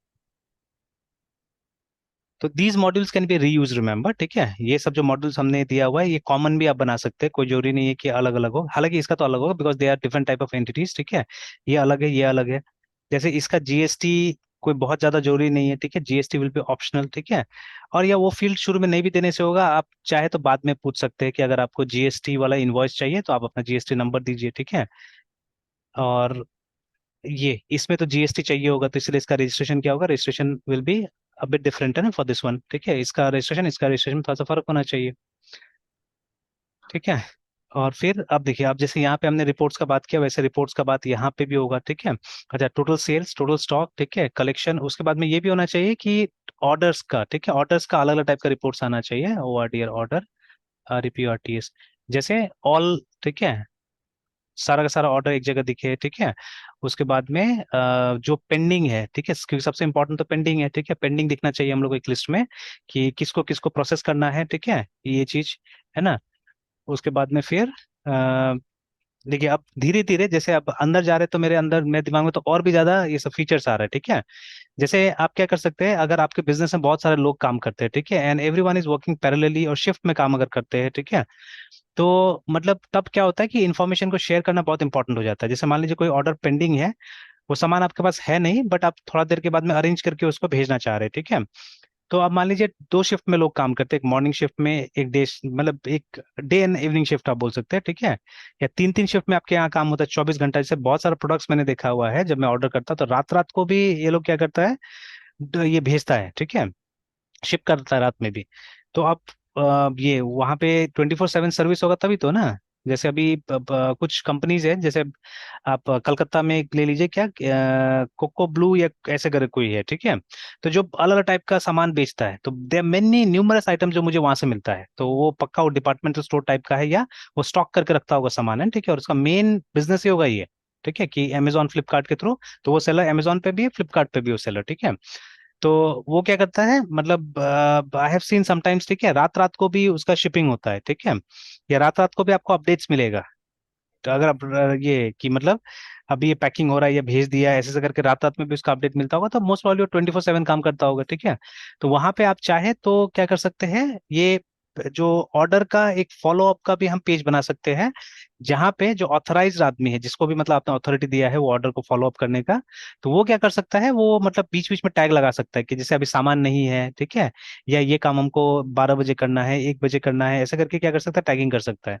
तो these modules can be reuse, remember, ठीक है। ये सब जो मॉड्यूल्स हमने दिया हुआ है ये कॉमन भी आप बना सकते हैं, कोई जरूरी नहीं है कि अलग अलग हो, हालांकि इसका तो अलग होगा because they are different type of entities, ठीक है। ये अलग है, ये अलग है। जैसे इसका GST कोई बहुत ज्यादा जरूरी नहीं है, ठीक है, GST विल बी ऑप्शनल, ठीक है। और या वो फील्ड शुरू में नहीं भी देने से होगा, आप चाहे तो बाद में पूछ सकते हैं कि अगर आपको GST वाला इन्वॉइस चाहिए तो आप अपना GST नंबर दीजिए, ठीक है। और ये इसमें तो GST चाहिए होगा, तो इसलिए इसका रजिस्ट्रेशन क्या होगा, registration will be a bit different, है ना, फॉर दिस वन, ठीक है। इसका रजिस्ट्रेशन में थोड़ा सा फर्क होना चाहिए, ठीक है। और फिर अब देखिए, आप जैसे यहाँ पे हमने रिपोर्ट्स का बात किया, वैसे रिपोर्ट्स का बात यहाँ पे भी होगा, ठीक है। अच्छा, टोटल सेल्स, टोटल स्टॉक, ठीक है, कलेक्शन, उसके बाद में ये भी होना चाहिए कि ऑर्डर्स का, ठीक है, ऑर्डर्स का अलग अलग टाइप का रिपोर्ट्स आना चाहिए, ORDR ऑर्डर, REPRTS, जैसे ऑल, ठीक है, सारा का सारा ऑर्डर एक जगह दिखे, ठीक है। उसके बाद में जो पेंडिंग है, ठीक है, क्योंकि सबसे इंपॉर्टेंट तो पेंडिंग है, ठीक है, पेंडिंग दिखना चाहिए हम लोग को एक लिस्ट में कि किसको किसको प्रोसेस करना है, ठीक है, ये चीज है ना। उसके बाद में फिर देखिए अब धीरे धीरे जैसे अब अंदर जा रहे हैं तो मेरे अंदर मेरे दिमाग में तो और भी ज्यादा ये सब फीचर्स आ रहे हैं, ठीक है। जैसे आप क्या कर सकते हैं, अगर आपके बिजनेस में बहुत सारे लोग काम करते हैं, ठीक है, and everyone is working parallelly और शिफ्ट में काम अगर करते हैं, ठीक है, तो मतलब तब क्या होता है कि इन्फॉर्मेशन को शेयर करना बहुत इंपॉर्टेंट हो जाता है। जैसे मान लीजिए कोई ऑर्डर पेंडिंग है, वो सामान आपके पास है नहीं, बट आप थोड़ा देर के बाद में अरेंज करके उसको भेजना चाह रहे हैं, ठीक है। तो अब मान लीजिए दो शिफ्ट में लोग काम करते हैं, एक मॉर्निंग शिफ्ट में, एक डे, मतलब एक डे एंड इवनिंग शिफ्ट आप बोल सकते हैं, ठीक है। या तीन तीन शिफ्ट में आपके यहाँ काम होता है 24 घंटा। जैसे बहुत सारे प्रोडक्ट्स मैंने देखा हुआ है, जब मैं ऑर्डर करता तो रात रात को भी ये लोग क्या करता है, ये भेजता है, ठीक है, शिप करता है रात में भी। तो आप ये वहां पे 24/7 सर्विस होगा तभी तो ना। जैसे अभी कुछ कंपनीज है, जैसे आप कलकत्ता में एक ले लीजिए, क्या कोको ब्लू या ऐसे करके कोई है, ठीक है। तो जो अलग अलग टाइप का सामान बेचता है, तो देर मेनी न्यूमरस आइटम जो मुझे वहां से मिलता है, तो वो पक्का वो डिपार्टमेंटल स्टोर टाइप का है, या वो स्टॉक करके रखता होगा सामान, है, ठीक है, और उसका मेन बिजनेस ही होगा ये, ठीक है, कि अमेजोन फ्लिपकार्ट के थ्रू। तो वो सेलर अमेजोन पे भी है, फ्लिपकार्ट पे भी वो सेलर, ठीक है। तो वो क्या करता है, मतलब आई हैव सीन समटाइम्स, ठीक है, रात रात को भी उसका शिपिंग होता है, ठीक है, या रात रात को भी आपको अपडेट्स मिलेगा। तो अगर आप ये कि मतलब अभी ये पैकिंग हो रहा है या भेज दिया है, ऐसे ऐसे करके रात रात में भी उसका अपडेट मिलता होगा, तो मोस्ट प्रॉब्ली वो 24/7 काम करता होगा, ठीक है। तो वहां पे आप चाहे तो क्या कर सकते हैं, ये जो ऑर्डर का एक फॉलो अप का भी हम पेज बना सकते हैं, जहां पे जो ऑथराइज्ड आदमी है, जिसको भी मतलब आपने अथॉरिटी दिया है वो ऑर्डर को फॉलो अप करने का, तो वो क्या कर सकता है, वो मतलब बीच बीच में टैग लगा सकता है कि जैसे अभी सामान नहीं है, ठीक है, या ये काम हमको 12 बजे करना है, 1 बजे करना है, ऐसा करके क्या कर सकता है, टैगिंग कर सकता है।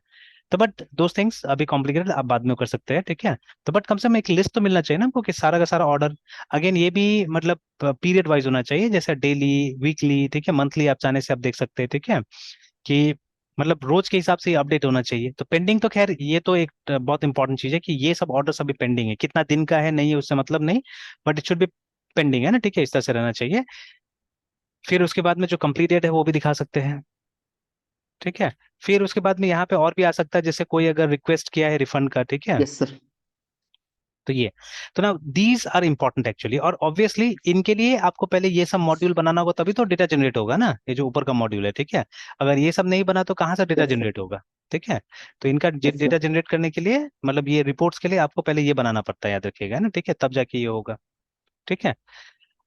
तो बट दो थिंग्स अभी कॉम्प्लिकेटेड, आप बाद में कर सकते हैं, ठीक है। तो बट कम से कम एक लिस्ट तो मिलना चाहिए ना हमको कि सारा का सारा ऑर्डर, अगेन ये भी मतलब पीरियड वाइज होना चाहिए, जैसे डेली, वीकली, ठीक है, मंथली आप चाहने से आप देख सकते हैं, ठीक है, कि मतलब रोज के हिसाब से अपडेट होना चाहिए। तो पेंडिंग तो खैर ये तो एक बहुत इंपॉर्टेंट चीज है कि ये सब ऑर्डर अभी पेंडिंग है, कितना दिन का है नहीं है उससे मतलब नहीं, but it should be pending, है ना, ठीक है, इस तरह से रहना चाहिए। फिर उसके बाद में जो कंप्लीट डेट है वो भी दिखा सकते हैं, ठीक है। फिर उसके बाद में यहाँ पे और भी आ सकता है, जैसे कोई अगर रिक्वेस्ट किया है रिफंड का, ठीक है, यस सर। तो ये, तो ना दीज आर इंपॉर्टेंट एक्चुअली, और ऑब्वियसली इनके लिए आपको पहले ये सब मॉड्यूल बनाना होगा, तभी तो डेटा जनरेट होगा ना, ये जो ऊपर का मॉड्यूल है, ठीक है। अगर ये सब नहीं बना तो कहाँ से डेटा यस सर। जनरेट होगा, ठीक है। तो इनका यस डेटा सर। जनरेट करने के लिए, मतलब ये रिपोर्ट्स के लिए आपको पहले ये बनाना पड़ता है, याद रखिएगा ना, ठीक है, तब जाके ये होगा, ठीक है।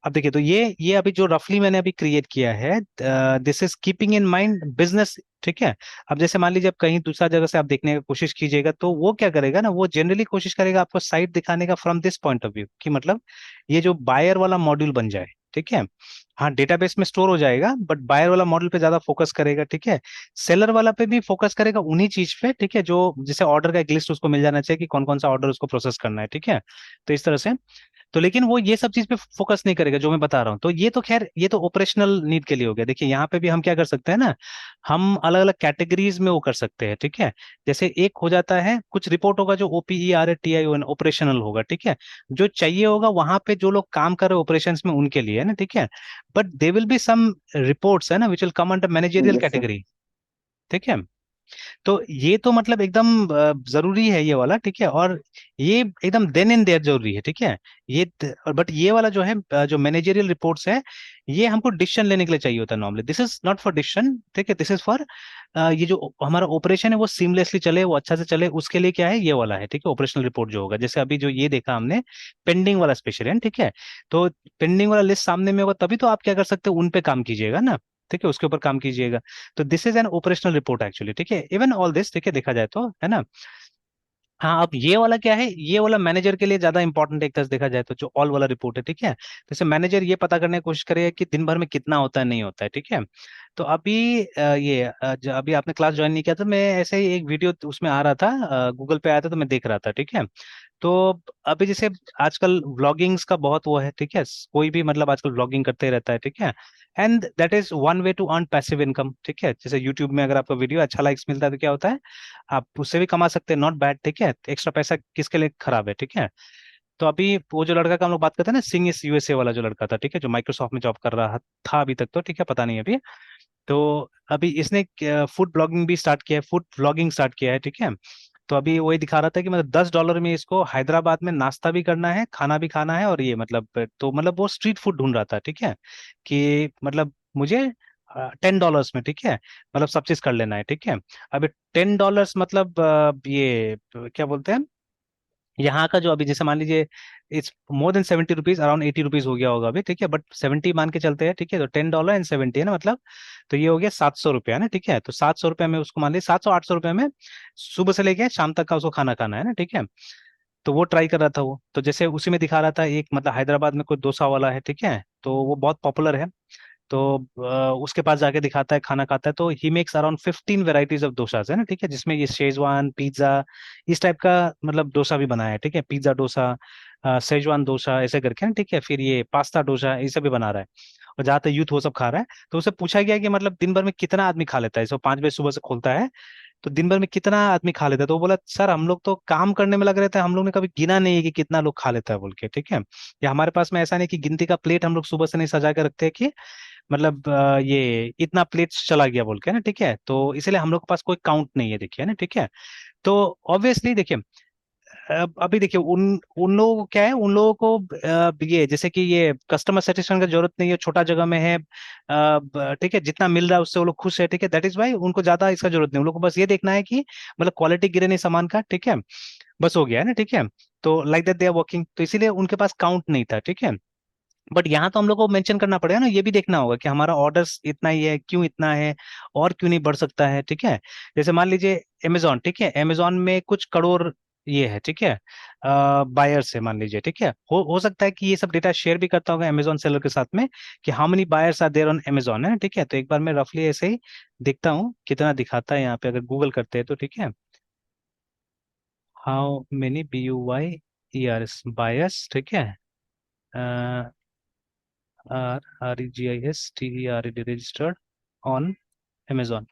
अब देखिए, तो ये अभी जो रफली मैंने अभी क्रिएट किया है, this is keeping in mind business, ठीक है। अब जैसे मान लीजिए आप कहीं दूसरा जगह से आप देखने की कोशिश कीजिएगा, तो वो क्या करेगा ना, वो जनरली कोशिश करेगा आपको साइट दिखाने का from this point of view, कि मतलब ये जो बायर वाला मॉड्यूल बन जाए, ठीक है। हाँ, डेटाबेस में स्टोर हो जाएगा, बट बायर वाला मॉडल पे ज्यादा फोकस करेगा, ठीक है। सेलर वाला पे भी फोकस करेगा उन्हीं चीज पे, ठीक है, जो जैसे ऑर्डर का एक लिस्ट उसको मिल जाना चाहिए कि कौन कौन सा ऑर्डर उसको प्रोसेस करना है, ठीक है। तो इस तरह से, तो लेकिन वो ये सब चीज पे फोकस नहीं करेगा जो मैं बता रहा हूँ। तो ये तो खैर ये तो ऑपरेशनल नीड के लिए हो गया। देखिए यहाँ पे भी हम क्या कर सकते हैं ना, हम अलग अलग कैटेगरीज में वो कर सकते हैं, ठीक है। जैसे एक हो जाता है, कुछ रिपोर्ट होगा जो OPERATION ऑपरेशनल होगा, ठीक है, जो चाहिए होगा वहां पे जो लोग काम कर रहे हैं ऑपरेशंस में उनके लिए, है ना, ठीक है। But they will be some reports, है ना, which will come under managerial yes sir. Category, ठीक है। तो ये तो मतलब एकदम जरूरी है ये वाला, ठीक है, और ये एकदम देन इन देयर जरूरी है, ठीक है। ये बट ये वाला जो है, जो मैनेजरियल रिपोर्ट्स है, ये हमको डिसीजन लेने के लिए चाहिए होता है normally, this is not for decision, ठीक है, दिस इज फॉर ये जो हमारा ऑपरेशन है वो सीमलेसली चले, वो अच्छा से चले, उसके लिए क्या है, ये वाला है, ठीक है, ऑपरेशनल रिपोर्ट जो होगा। जैसे अभी जो ये देखा हमने पेंडिंग वाला स्पेशल है, ठीक है। तो पेंडिंग वाला लिस्ट सामने में होगा तभी तो आप क्या कर सकते हो, उन पे काम कीजिएगा ना, ठीक है, उसके ऊपर काम कीजिएगा। तो this is an operational report actually, ठीक है, इवन ऑल दिस, ठीक है, देखा जाए तो, है ना। हाँ, अब ये वाला क्या है, ये वाला मैनेजर के लिए ज्यादा इंपॉर्टेंट एक तरह से देखा जाए तो, जो ऑल वाला रिपोर्ट है, ठीक है। जैसे मैनेजर ये पता करने की कोशिश करेगा कि दिन भर में कितना होता है नहीं होता है, ठीक है। तो अभी अभी आपने क्लास ज्वाइन नहीं किया था, मैं ऐसे ही एक वीडियो उसमें आ रहा था, गूगल पे आया था, तो मैं देख रहा था, ठीक है। तो अभी जैसे आजकल व्लॉगिंग्स का बहुत वो है, ठीक है, कोई भी मतलब आजकल व्लॉगिंग करते रहता है, ठीक है। And that is one way to earn passive income, ठीक है। जैसे यूट्यूब में अगर आपका वीडियो अच्छा लाइक्स मिलता है तो क्या होता है, आप उससे भी कमा सकते हैं, नॉट बैड, ठीक है, एक्स्ट्रा पैसा किसके लिए खराब है, ठीक है। तो अभी वो जो लड़का का हम लोग बात करते हैं ना, सिंग इस यूएसए वाला जो लड़का था, ठीक है, जो माइक्रोसॉफ्ट में जॉब कर रहा था अभी तक, तो ठीक है, पता नहीं अभी। तो अभी इसने फूड ब्लॉगिंग भी स्टार्ट किया है, फूड व्लॉगिंग स्टार्ट किया है, ठीक है। तो अभी वही दिखा रहा था कि मतलब $10 में इसको हैदराबाद में नाश्ता भी करना है, खाना भी खाना है, और ये मतलब तो मतलब वो स्ट्रीट फूड ढूंढ रहा था, ठीक है, कि मतलब मुझे $10 में, ठीक है, मतलब सब चीज कर लेना है, ठीक है। अभी $10 मतलब ये क्या बोलते हैं, यहाँ का जो अभी जैसे मान लीजिए इट्स मोर देन ₹70, अराउंड ₹80 हो गया होगा अभी, ठीक है, बट 70 मान के चलते हैं, ठीक है, तो $10 एंड 70 है ना, मतलब तो ये हो गया ₹700 है ना, ठीक है। तो ₹700 में उसको मान लीजिए 700-800 रुपये में सुबह से लेके शाम तक का उसको खाना खाना है ना, ठीक है। तो वो ट्राई कर रहा था वो, तो जैसे उसी में दिखा रहा था एक मतलब हैदराबाद में कोई डोसा वाला है, ठीक है, तो वो बहुत पॉपुलर है। तो उसके पास जाके दिखाता है, खाना खाता है, तो he makes around 15 varieties of dosas है ना, ठीक है, जिसमें ये शेजवान पिज्जा इस टाइप का मतलब डोसा भी बनाया है, ठीक है, पिज्जा डोसा, शेजवान डोसा ऐसे करके ना, ठीक है, फिर ये पास्ता डोसा ये सब भी बना रहा है। और ज्यादातर यूथ वो सब खा रहा है। तो उसे पूछा गया कि मतलब दिन भर में कितना आदमी खा लेता है, इसको 5 बजे सुबह से खोलता है, तो दिन भर में कितना आदमी खा लेता है, तो वो बोला सर हम लोग तो काम करने में लग रहे थे, हम लोग ने कभी गिना नहीं है कि कितना लोग खा लेता है बोल के, ठीक है। या हमारे पास में ऐसा नहीं कि गिनती का प्लेट हम लोग सुबह से नहीं सजा के रखते हैं कि मतलब ये इतना प्लेट्स चला गया बोल के ना, ठीक है, तो इसलिए हम लोग के पास कोई काउंट नहीं है, देखिए ना, ठीक है। तो ऑब्वियसली देखिए अभी देखिए उन उन लोगों को क्या है, उन लोगों को ये जैसे कि ये कस्टमर सेटिस्फेक्शन का जरूरत नहीं है, छोटा जगह में है, ठीक है, जितना मिल रहा है उससे वो लोग खुश है, ठीक है, दैट इज वाई उनको ज्यादा इसका जरूरत नहीं, उन लोग को बस ये देखना है कि मतलब क्वालिटी गिरे नहीं सामान का, ठीक है, बस हो गया है ना, ठीक है। तो like that they are working, तो इसीलिए उनके पास काउंट नहीं था, ठीक है। बट यहाँ तो हम लोग को मेंशन करना पड़ेगा ना, ये भी देखना होगा कि हमारा ऑर्डर्स इतना ही है, क्यों इतना है, और क्यों नहीं बढ़ सकता है, ठीक है। जैसे मान लीजिए अमेजोन, ठीक है, अमेजोन में कुछ करोड़ ये है, ठीक है, बायर्स है मान लीजिए, ठीक है, हो सकता है कि ये सब डेटा शेयर भी करता होगा अमेजोन सेलर के साथ में कि how many buyers are there on Amazon, है ना, ठीक है। तो एक बार मैं रफली ऐसे ही देखता हूँ कितना दिखाता है यहाँ पे, अगर गूगल करते हैं तो, ठीक है, हाउ मेनी BUYERS बायर्स, ठीक है, REGISTERED registered on Amazon।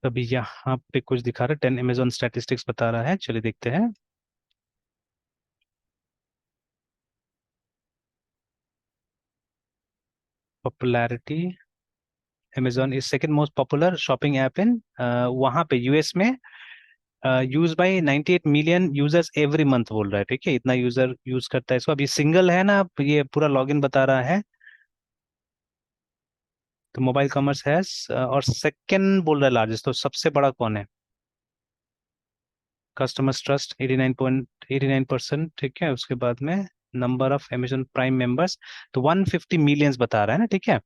अभी यहाँ पे कुछ दिखा रहा है, 10 Amazon स्टैटिस्टिक्स बता रहा है, चलिए देखते हैं। Popularity, Amazon is second most popular shopping app इन, वहाँ पे यूएस में use by 98 million users every month बोल रहा है, ठीक है, इतना यूजर यूज करता है इसको। अभी सिंगल है ना, ये पूरा लॉगिन बता रहा है, तो मोबाइल कॉमर्स है, और सेकंड बोल रहा है लार्जेस्ट, तो सबसे बड़ा कौन है, कस्टमर्स ट्रस्ट 89.89%, ठीक है, उसके बाद में number of Amazon prime members, तो 150 मिलियंस बता रहा है ना, ठीक है।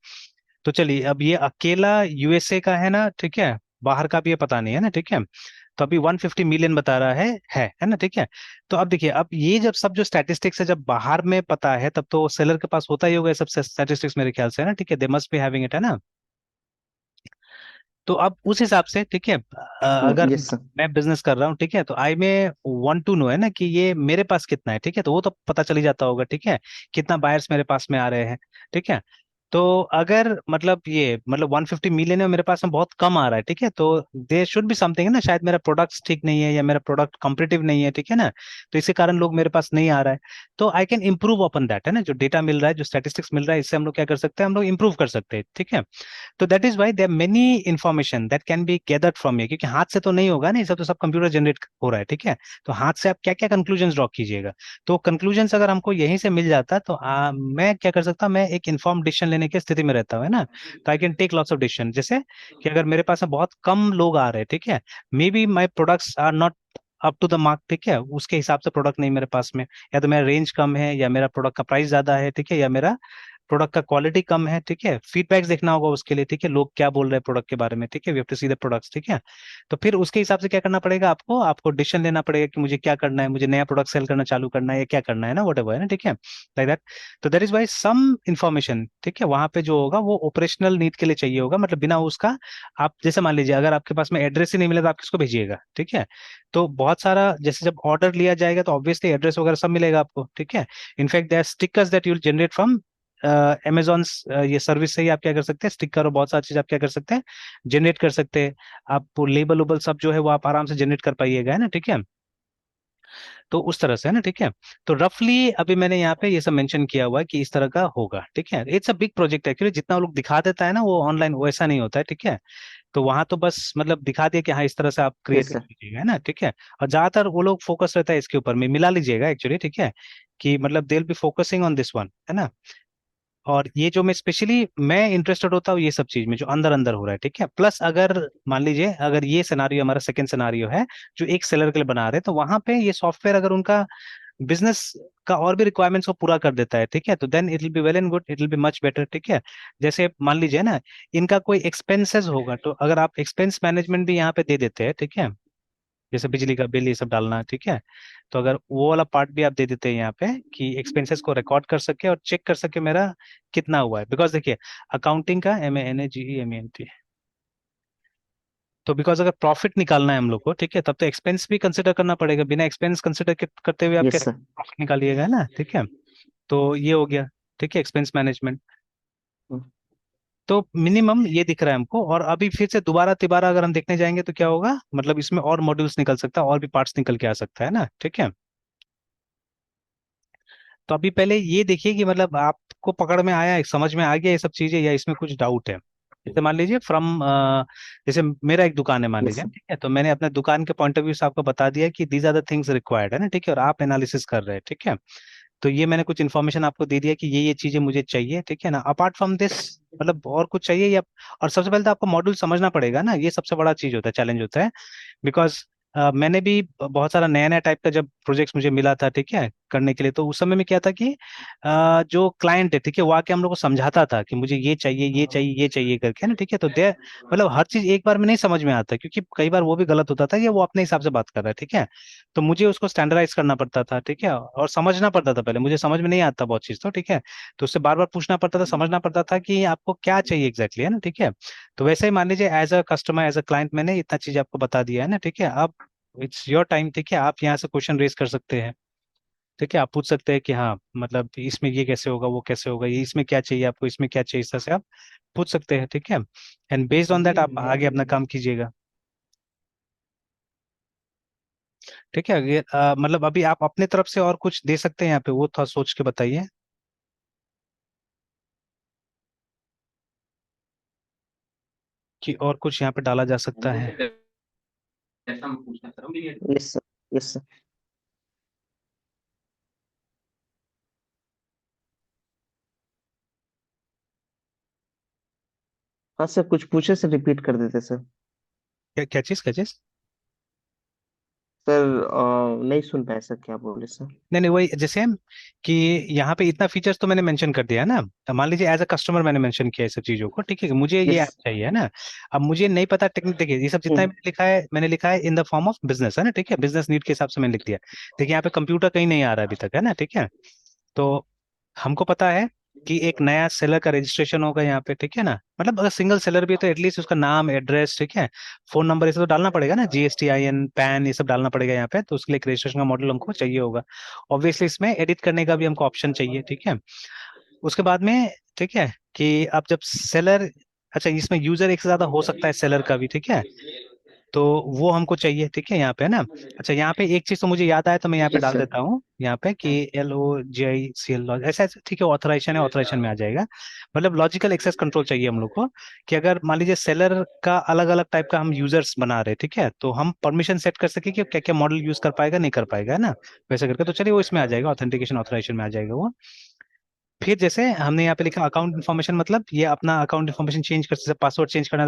तो चलिए अब ये अकेला यूएसए का है ना, ठीक है, बाहर का भी ये पता नहीं है ना, ठीक है। तो अभी 150 मिलियन बता रहा है ना, ठीक है। तो अब देखिए, अब ये जब सब जो स्टैटिस्टिक्स है जब बाहर में पता है, तब तो सेलर के पास होता ही होगा ये सब स्टैटिस्टिक्स मेरे ख्याल से, है ना, ठीक है, they must be having it, है ना। तो अब उस हिसाब से, ठीक है, अगर यस सर। मैं बिजनेस कर रहा हूँ, ठीक है, तो आई में वांट टू नो है ना कि ये मेरे पास कितना है, ठीक है, तो वो तो पता चली जाता होगा, ठीक है, कितना बायर्स मेरे पास में आ रहे हैं, ठीक है। तो अगर मतलब ये मतलब 150 मिलियन है, मेरे पास में बहुत कम आ रहा है, ठीक है, तो देयर शुड बी समथिंग है ना, शायद मेरा प्रोडक्ट ठीक नहीं है या मेरा प्रोडक्ट कॉम्पिटिटिव नहीं है, ठीक है ना, तो इसी कारण लोग मेरे पास नहीं आ रहा है। तो I can improve upon that, है ना, जो डेटा मिल रहा है, जो स्टैटिस्टिक्स मिल रहा है, इससे हम लोग क्या कर सकते हैं, हम लोग इंप्रूव कर सकते हैं, ठीक है। तो that is why there many information that can be gathered from ये, क्योंकि हाथ से तो नहीं होगा ना, ये सब तो सब कंप्यूटर जनरेट हो रहा है, ठीक है। तो हाथ से आप क्या क्या कंक्लूजन ड्रॉ कीजिएगा, तो कंक्लूजन अगर हमको यहीं से मिल जाता तो मैं क्या कर सकता, मैं एक इन्फॉर्म डिसीजन लेने की स्थिति में रहता हूँ, है ना। तो I can take lots of decision, जैसे कि अगर मेरे पास में बहुत कम लोग आ रहे हैं, ठीक है, maybe my products are not up to the mark, ठीक है, उसके हिसाब से प्रोडक्ट नहीं मेरे पास में, या तो मेरा रेंज कम है, या मेरा प्रोडक्ट का प्राइस ज्यादा है, ठीक है, या मेरा प्रोडक्ट का क्वालिटी कम है, ठीक है, फीडबैक्स देखना होगा उसके लिए, ठीक है, लोग क्या बोल रहे हैं प्रोडक्ट के बारे में, ठीक है, we have to see the products, ठीक है। तो फिर उसके हिसाब से क्या करना पड़ेगा, आपको आपको डिसीजन लेना पड़ेगा कि मुझे क्या करना है, मुझे नया प्रोडक्ट सेल करना चालू करना है या क्या करना है ना, वट एवर, है ना, ठीक है, लाइक दैट। तो that is why some information, ठीक है, वहां पे जो होगा वो ऑपरेशनल नीड के लिए चाहिए होगा, मतलब बिना उसका आप जैसे मान लीजिए अगर आपके पास में एड्रेस ही नहीं मिलेगा तो आप किसको भेजिएगा, ठीक है। तो बहुत सारा जैसे जब ऑर्डर लिया जाएगा तो ऑब्वियसली एड्रेस वगैरह सब मिलेगा आपको, ठीक है। In fact there stickers that you will generate from Amazon, ये सर्विस से ही आप क्या कर सकते हैं, स्टिकर और बहुत सारी चीज आप क्या कर सकते हैं, जनरेट कर सकते हैं। आप लेबल उबल सब जो है वो आप आराम से जनरेट कर पाइएगा, है ना, ठीक है। तो उस तरह से है ना, ठीक है। तो रफली अभी मैंने यहाँ पे ये सब मेंशन किया हुआ है कि इस तरह का होगा, ठीक है। It's a big project actually, जितना वो लोग दिखा देता है ना वो ऑनलाइन वैसा नहीं होता है, ठीक है। तो वहां तो बस मतलब दिखा दिया कि हाँ इस तरह से आप क्रिएट यस कर सर। लीजिएगा, है ना, ठीक है। और ज्यादातर वो लोग फोकस रहता है इसके ऊपर में, मिला लीजिएगा एक्चुअली, ठीक है, कि मतलब दे will be focusing on this one, है ना। और ये जो मैं इंटरेस्टेड होता हूँ ये सब चीज में जो अंदर अंदर हो रहा है, ठीक है। प्लस अगर मान लीजिए अगर ये सिनारियो हमारा सेकंड सिनारियो है जो एक सेलर के लिए बना रहे हैं, तो वहां पे ये सॉफ्टवेयर अगर उनका बिजनेस का और भी रिक्वायरमेंट्स को पूरा कर देता है, ठीक है, तो then it will be well and good, it will be much better, ठीक है। जैसे मान लीजिए ना, इनका कोई एक्सपेंसेस होगा, तो अगर आप एक्सपेंस मैनेजमेंट भी यहाँ पे दे देते हैं, ठीक है, जैसे बिजली का बिल ये सब डालना, ठीक है, तो अगर वो वाला पार्ट भी आप दे देते हैं यहाँ पे कि एक्सपेंसेस को रिकॉर्ड कर सके और चेक कर सके मेरा कितना हुआ है, बिकॉज देखिए अकाउंटिंग का MANAGEMENT, तो बिकॉज अगर प्रॉफिट निकालना है हम लोग को, ठीक है, तब तो एक्सपेंस भी कंसिडर करना पड़ेगा, बिना एक्सपेंस कंसिडर करते हुए आप यस कैसे सर। प्रॉफिट निकालिएगा, है ना, ठीक है। तो ये हो गया, ठीक है, एक्सपेंस मैनेजमेंट। तो मिनिमम ये दिख रहा है हमको, और अभी फिर से दोबारा तिबारा अगर हम देखने जाएंगे तो क्या होगा, मतलब इसमें और मॉड्यूल्स निकल सकता है, और भी पार्ट्स निकल के आ सकता है ना, ठीक है। तो अभी पहले ये देखिए कि मतलब आपको पकड़ में आया, समझ में आ गया ये सब चीजें, या इसमें कुछ डाउट है। जैसे मान लीजिए जैसे मेरा एक दुकान है मान यस लीजिए, सर। ठीक है, तो मैंने अपने दुकान के पॉइंट ऑफ व्यू से आपको बता दिया कि these are the things required, है ना, ठीक है, और आप एनालिसिस कर रहे हैं, ठीक है। तो ये मैंने कुछ इन्फॉर्मेशन आपको दे दिया कि ये चीजें मुझे चाहिए, ठीक है ना, अपार्ट फ्रॉम दिस मतलब और कुछ चाहिए या। और सबसे पहले तो आपको मॉड्यूल समझना पड़ेगा ना, ये सबसे बड़ा चीज होता है, चैलेंज होता है। बिकॉज मैंने भी बहुत सारा नया नया टाइप का जब प्रोजेक्ट्स मुझे मिला था, ठीक है, करने के लिए, तो उस समय में क्या था कि जो क्लाइंट है, ठीक है, वो आके हम लोग को समझाता था कि मुझे ये चाहिए ये चाहिए ये चाहिए करके, है ना, ठीक है। तो दे मतलब हर चीज एक बार में नहीं समझ में आता, क्योंकि कई बार वो भी गलत होता था या वो अपने हिसाब से बात कर रहा है, ठीक है। तो मुझे उसको स्टैंडर्डाइज करना पड़ता था, ठीक है, और समझना पड़ता था, पहले मुझे समझ में नहीं आता बहुत चीज, तो ठीक है। तो उससे बार बार पूछना पड़ता था, समझना पड़ता था कि आपको क्या चाहिए एग्जैक्टली, है ना, ठीक है। तो वैसे ही मान लीजिए as a customer as a client मैंने इतना चीज आपको बता दिया है ना, ठीक है। अब इट्स योर टाइम, ठीक है, आप यहाँ से क्वेश्चन रेज कर सकते हैं, ठीक है। आप पूछ सकते हैं कि हाँ मतलब इसमें ये कैसे होगा वो कैसे होगा, ये इसमें क्या चाहिए आपको, इसमें क्या चाहिए, इस तरह से आप पूछ सकते हैं, ठीक है। एंड बेस्ड ऑन दैट आप आगे अपना काम कीजिएगा, ठीक है। मतलब अभी आप अपने तरफ से और कुछ दे सकते हैं यहाँ पे, वो थोड़ा सोच के बताइए कि और कुछ यहाँ पे डाला जा सकता है। Yes sir. Yes sir. हाँ सर, कुछ पूछे सर, रिपीट कर देते सर। क्या क्या चीज, क्या चीज? सर नहीं सुन पाए सर, क्या बोले सर? नहीं नहीं, वही जैसे कि यहाँ पे इतना फीचर्स तो मैंने मेंशन कर दिया है ना। अब मान लीजिए एज अ कस्टमर मैंने मेंशन किया ये सब चीजों को, ठीक है, कि मुझे ये यस। ऐप चाहिए, है ना। अब मुझे नहीं पता टेक्निक, देखिए ये सब जितना भी मैंने लिखा है in the form of business, है ना, ठीक है, बिजनेस नीड के हिसाब से मैंने लिख दिया। देखिए यहाँ पे कंप्यूटर कहीं नहीं आ रहा है अभी तक, है ना, ठीक है। तो हमको पता है कि एक नया सेलर का रजिस्ट्रेशन होगा यहाँ पे, ठीक है ना, मतलब अगर सिंगल सेलर भी है तो एटलीस्ट उसका नाम एड्रेस, ठीक है, फोन नंबर ये सब तो डालना पड़ेगा ना, GSTIN पैन ये सब डालना पड़ेगा यहाँ पे, तो उसके लिए एक रजिस्ट्रेशन का मॉडल हमको चाहिए होगा। ऑब्वियसली इसमें एडिट करने का भी हमको ऑप्शन चाहिए, ठीक है। उसके बाद में, ठीक है, कि आप जब सेलर, अच्छा इसमें यूजर एक से ज्यादा हो सकता है सेलर का भी, ठीक है, तो वो हमको चाहिए, ठीक है, यहाँ पे, है ना। अच्छा यहाँ पे एक चीज तो मुझे याद आया, तो मैं यहाँ पे यस डाल सर। देता हूँ यहाँ पे कि LOGICL ऐसा ऐसा, ठीक है, ऑथराइजेशन है, ऑथराइजेशन में आ जाएगा। मतलब लॉजिकल एक्सेस कंट्रोल चाहिए हम लोग को, कि अगर मान लीजिए सेलर का अलग अलग टाइप का हम यूजर्स बना रहे हैं, ठीक है, तो हम परमिशन सेट कर सके कि क्या क्या मॉडल यूज कर पाएगा नहीं कर पाएगा, है ना, वैसे करके। तो चलिए वो इसमें आ जाएगा, ऑथेंटिकेशन ऑथराइजेशन में आ जाएगा वो। फिर जैसे हमने यहाँ पे लिखा अकाउंट इन्फॉर्मेशन, मतलब ये अपना अकाउंट इन्फॉर्मेशन चेंज कर सकते, पासवर्ड चेंज करना